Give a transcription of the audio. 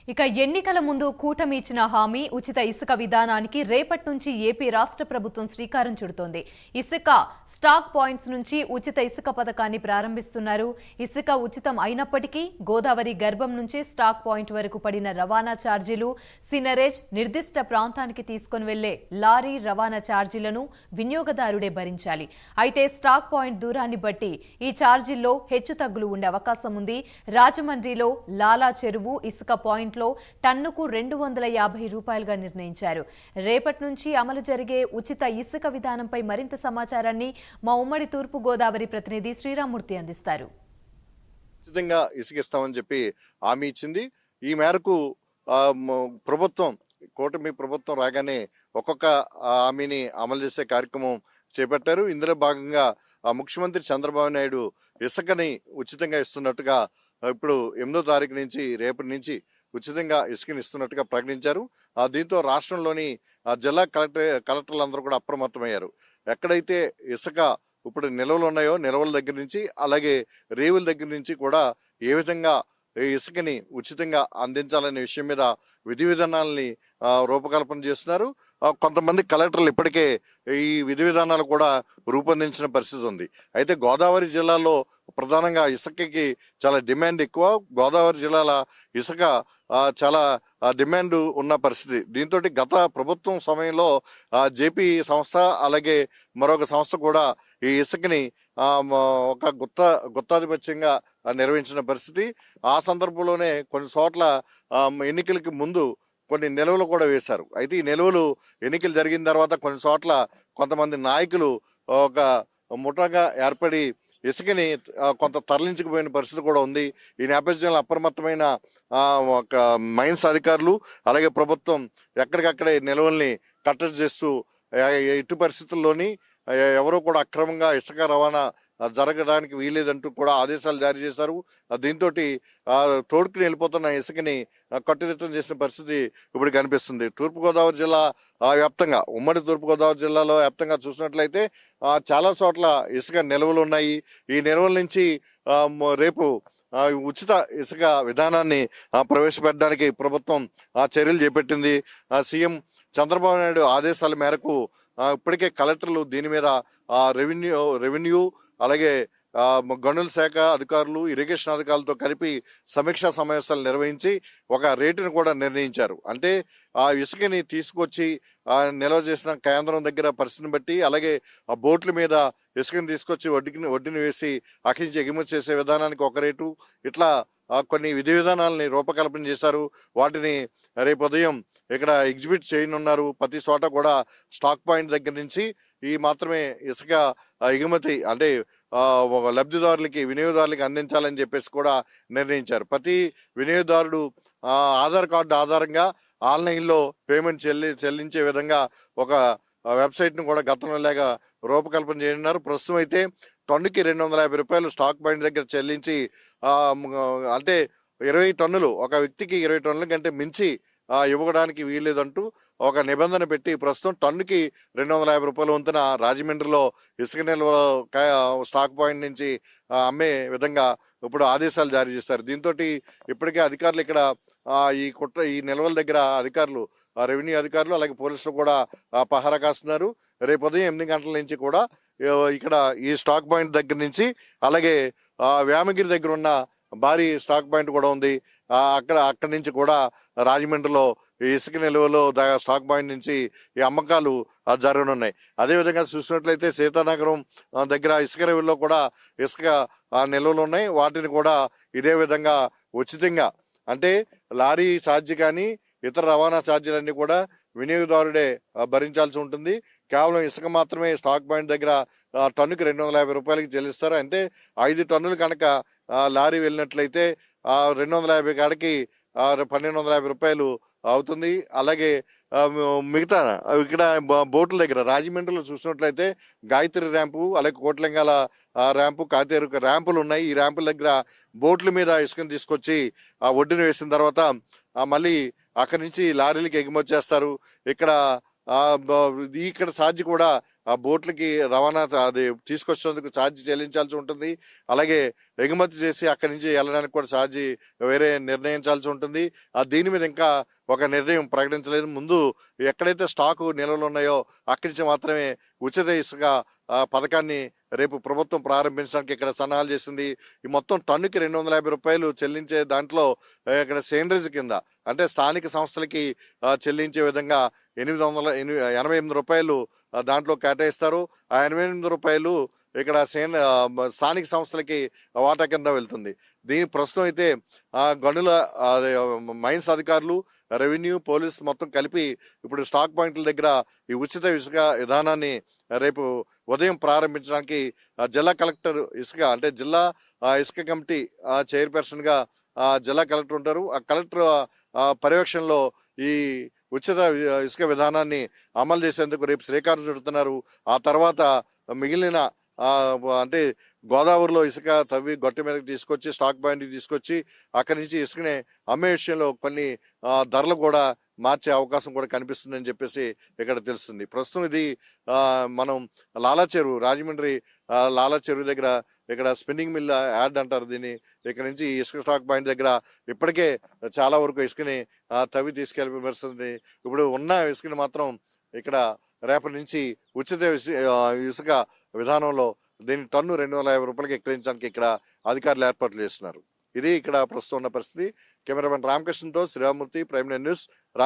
ఇక ఎన్నికల ముందు కూటమి ఇచ్చిన హామీ ఉచిత ఇసుక విధానానికి రేపటి నుంచి ఏపీ రాష్ట్ర ప్రభుత్వం శ్రీకారం చుడుతోంది. ఇసుక స్టాక్ పాయింట్స్ నుంచి ఉచిత ఇసుక పథకాన్ని ప్రారంభిస్తున్నారు. ఇసుక ఉచితం అయినప్పటికీ గోదావరి గర్భం నుంచి స్టాక్ పాయింట్ వరకు పడిన రవాణా ఛార్జీలు, సినరేజ్, నిర్దిష్ట ప్రాంతానికి తీసుకుని వెళ్లే లారీ రవాణా ఛార్జీలను వినియోగదారుడే భరించాలి. అయితే స్టాక్ పాయింట్ దూరాన్ని బట్టి ఈ ఛార్జీల్లో హెచ్చుతగ్గులు ఉండే అవకాశం ఉంది. రాజమండ్రిలో లాలా చెరువు ఇసుక పాయింట్ టన్నుకు 250 రూపాయలుగా నిర్ణయించారు. రేపటి నుంచి అమలు జరిగే ఉచిత ఇసుక విధానంపై మరింత సమాచారాన్ని మా ఉమ్మడి తూర్పు గోదావరి ప్రతినిధి శ్రీరామూర్తి అందిస్తారు. ఉచితంగా ఇసుక ఇస్తామని చెప్పి హామీ ఇచ్చింది. ఈ మేరకు కూటమి ప్రభుత్వం రాగానే ఒక్కొక్క హామీని అమలు చేసే కార్యక్రమం చేపట్టారు. ఇందులో భాగంగా ముఖ్యమంత్రి చంద్రబాబు నాయుడు ఇసుకని ఉచితంగా ఇస్తున్నట్టుగా ఇప్పుడు 8వ తారీఖు నుంచి రేపటి నుంచి ఉచితంగా ఇసుకని ఇస్తున్నట్టుగా ప్రకటించారు. దీంతో రాష్ట్రంలోని జిల్లా కలెక్టర్లందరూ కూడా అప్రమత్తమయ్యారు. ఎక్కడైతే ఇసుక ఇప్పుడు నిల్వలు ఉన్నాయో నిల్వల దగ్గర నుంచి అలాగే రేవుల దగ్గర నుంచి కూడా ఏ విధంగా ఇసుకని ఉచితంగా అందించాలనే విషయం మీద విధి విధానాలని రూపకల్పన చేస్తున్నారు. కొంతమంది కలెక్టర్లు ఇప్పటికే ఈ విధి విధానాలు కూడా రూపొందించిన పరిస్థితి ఉంది. అయితే గోదావరి జిల్లాలో ప్రధానంగా ఇసుకకి చాలా డిమాండ్ ఎక్కువ. గోదావరి జిల్లాల ఇసుక చాలా డిమాండ్ ఉన్న పరిస్థితి. దీంతో గత ప్రభుత్వం సమయంలో జేపీ సంస్థ అలాగే మరొక సంస్థ కూడా ఈ ఇసుకని ఒక గుత్తాధిపత్యంగా నిర్వహించిన పరిస్థితి. ఆ సందర్భంలోనే కొన్ని చోట్ల ఎన్నికలకి ముందు కొన్ని నిల్వలు కూడా వేశారు. అయితే ఈ నిల్వలు ఎన్నికలు జరిగిన తర్వాత కొన్ని చోట్ల కొంతమంది నాయకులు ఒక ముఠాగా ఏర్పడి ఇసుకని కొంత తరలించుకుపోయిన పరిస్థితి కూడా ఉంది. ఈ నేపథ్యంలో అప్రమత్తమైన ఒక మైన్స్ అధికారులు అలాగే ప్రభుత్వం ఎక్కడికక్కడే నిల్వల్ని కట్టడి చేస్తూ ఎట్టి పరిస్థితుల్లోని ఎవరూ కూడా అక్రమంగా ఇసుక రవాణా జరగడానికి వీలేదంటూ కూడా ఆదేశాలు జారీ చేశారు. దీంతో తోడుకుని వెళ్ళిపోతున్న ఇసుకని కట్టుదిట్టం చేసిన పరిస్థితి ఇప్పుడు కనిపిస్తుంది. తూర్పుగోదావరి జిల్లా వ్యాప్తంగా ఉమ్మడి తూర్పుగోదావరి జిల్లాలో వ్యాప్తంగా చూసినట్లయితే చాలా చోట్ల ఇసుక నిల్వలు ఉన్నాయి. ఈ నిల్వల నుంచి రేపు ఉచిత ఇసుక విధానాన్ని ప్రవేశపెట్టడానికి ప్రభుత్వం చర్యలు చేపట్టింది. సీఎం చంద్రబాబు నాయుడు ఆదేశాల మేరకు ఇప్పటికే కలెక్టర్లు దీని మీద రెవెన్యూ అలాగే గనుల శాఖ అధికారులు, ఇరిగేషన్ అధికారులతో కలిపి సమీక్షా సమావేశాలు నిర్వహించి ఒక రేటును కూడా నిర్ణయించారు. అంటే ఆ ఇసుకని తీసుకొచ్చి నిల్వ చేసిన కేంద్రం దగ్గర పరిస్థితిని బట్టి అలాగే ఆ బోట్ల మీద ఇసుకని తీసుకొచ్చి ఒడ్డుని వేసి అక్కడి నుంచి ఎగుమతి చేసే విధానానికి ఒక రేటు, ఇట్లా కొన్ని విధి విధానాలని రూపకల్పన చేశారు. వాటిని రేపు ఉదయం ఇక్కడ ఎగ్జిబిట్ చేయనున్నారు. ప్రతి చోట కూడా స్టాక్ పాయింట్ దగ్గర నుంచి ఈ మాత్రమే ఇసుక ఎగుమతి అంటే లబ్ధిదారులకి వినియోగదారులకి అందించాలని చెప్పేసి కూడా నిర్ణయించారు. ప్రతి వినియోగదారుడు ఆధార్ కార్డు ఆధారంగా ఆన్లైన్లో పేమెంట్ చెల్లించే విధంగా ఒక వెబ్సైట్ను కూడా గతంలో లేక రూపకల్పన చేయనున్నారు. ప్రస్తుతం అయితే టన్నుకి 250 రూపాయలు స్టాక్ పాయింట్ దగ్గర చెల్లించి అంటే 20 టన్నులు ఒక వ్యక్తికి 20 టన్నుల కంటే మించి ఇవ్వడానికి వీల్లేదంటూ ఒక నిబంధన పెట్టి ప్రస్తుతం టన్నుకి 250 రూపాయల వంతున రాజమండ్రిలో ఇసుక నిల్వ స్టాక్ పాయింట్ నుంచి అమ్మే విధంగా ఇప్పుడు ఆదేశాలు జారీ చేస్తారు. దీంతో ఇప్పటికే అధికారులు ఇక్కడ ఈ నిల్వల దగ్గర అధికారులు రెవెన్యూ అధికారులు అలాగే పోలీసులు కూడా పహారా కాస్తున్నారు. రేపు ఉదయం 8 గంటల నుంచి కూడా ఇక్కడ ఈ స్టాక్ పాయింట్ దగ్గర నుంచి అలాగే వేమగిరి దగ్గర ఉన్న భారీ స్టాక్ పాయింట్ కూడా ఉంది. అక్కడి నుంచి కూడా రాజమండ్రిలో ఇసుక నిల్వలో స్టాక్ పాయింట్ నుంచి ఈ అమ్మకాలు జరగనున్నాయి. అదేవిధంగా చూసినట్లయితే సీతానగరం దగ్గర ఇసుక రేవుల్లో కూడా ఇసుక నిల్వలు ఉన్నాయి. వాటిని కూడా ఇదే విధంగా ఉచితంగా అంటే లారీ ఛార్జీ కానీ ఇతర రవాణా ఛార్జీలన్నీ కూడా వినియోగదారుడే భరించాల్సి ఉంటుంది. కేవలం ఇసుక మాత్రమే స్టాక్ పాయింట్ దగ్గర టన్నుకి 250 రూపాయలకి చెల్లిస్తారు. అంటే 5 టన్నులు కనుక లారీ వెళ్ళినట్లయితే 250 కాడికి 1250 రూపాయలు అవుతుంది. అలాగే మిగతా ఇక్కడ బోట్ల దగ్గర రాజమండ్రిలో చూసినట్లయితే గాయత్రి ర్యాంపు అలాగే కోట్లింగాల ర్యాంపు కాతేరు ర్యాంపులు ఉన్నాయి. ఈ ర్యాంపుల దగ్గర బోట్ల మీద ఇసుకను తీసుకొచ్చి ఒడ్డున వేసిన తర్వాత మళ్ళీ అక్కడి నుంచి లారీలకి ఎగుమతి చేస్తారు. ఇక్కడ ఇక్కడ ఛార్జ్ కూడా ఆ బోట్లకి రవాణా అది తీసుకొచ్చేందుకు ఛార్జ్ చెల్లించాల్సి ఉంటుంది. అలాగే ఎగుమతి చేసి అక్కడి నుంచి వెళ్ళడానికి కూడా ఛార్జీ వేరే నిర్ణయించాల్సి ఉంటుంది. దీని మీద ఇంకా ఒక నిర్ణయం ప్రకటించలేదు. ముందు ఎక్కడైతే స్టాకు నిల్వలు ఉన్నాయో అక్కడి నుంచి మాత్రమే ఉచిత ఇసుక పథకాన్ని రేపు ప్రభుత్వం ప్రారంభించడానికి ఇక్కడ సన్నాహాలు చేసింది. ఈ మొత్తం టన్నుకి 250 రూపాయలు చెల్లించే దాంట్లో ఇక్కడ సేండ్రేజ్ కింద అంటే స్థానిక సంస్థలకి చెల్లించే విధంగా 888 రూపాయలు దాంట్లో కేటాయిస్తారు. ఆ 88 రూపాయలు ఇక్కడ స్థానిక సంస్థలకి వాటా కింద వెళ్తుంది. దీని ప్రస్తుతం అయితే గనుల మైన్స్ అధికారులు, రెవెన్యూ, పోలీస్ మొత్తం కలిపి ఇప్పుడు స్టాక్ పాయింట్ల దగ్గర ఈ ఉచిత ఇసుక విధానాన్ని రేపు ఉదయం ప్రారంభించడానికి జిల్లా కలెక్టర్ ఇసుక అంటే జిల్లా ఇసుక కమిటీ చైర్పర్సన్ గా జిల్లా కలెక్టర్ ఉంటారు. ఆ కలెక్టర్ పర్యవేక్షణలో ఈ ఉచిత ఇసుక విధానాన్ని అమలు చేసేందుకు రేపు శ్రీకారం చుడుతున్నారు. ఆ తర్వాత మిగిలిన అంటే గోదావరిలో ఇసుక తవ్వి గొట్టె మీదకి తీసుకొచ్చి స్టాక్ పాయింట్కి తీసుకొచ్చి అక్కడి నుంచి ఇసుకనే అమ్మే విషయంలో కొన్ని ధరలు కూడా మార్చే అవకాశం కూడా కనిపిస్తుందని చెప్పేసి ఇక్కడ తెలుస్తుంది. ప్రస్తుతం ఇది మనం లాలా చెరువు, రాజమండ్రి లాలా చెరువు దగ్గర ఇక్కడ స్పిన్నింగ్ మిల్ యాడ్ అంటారు దీన్ని. ఇక్కడ నుంచి ఇసుక స్టాక్ పాయింట్ దగ్గర ఇప్పటికే చాలా వరకు ఇసుకని తవ్వి తీసుకెళ్ళి పరిస్థితుంది. ఇప్పుడు ఉన్న ఇసుకని మాత్రం ఇక్కడ రేపటి నుంచి ఉచిత ఇసుక విధానంలో దీని టన్ను 250 రూపాయలకి ఎక్కించడానికి ఇక్కడ అధికారులు ఏర్పాట్లు చేస్తున్నారు. ఇది ఇక్కడ ప్రస్తుతం ఉన్న పరిస్థితి. కెమెరామెన్ రామకృష్ణతో శ్రీరామూర్తి, ప్రైమ్ న్యూస్.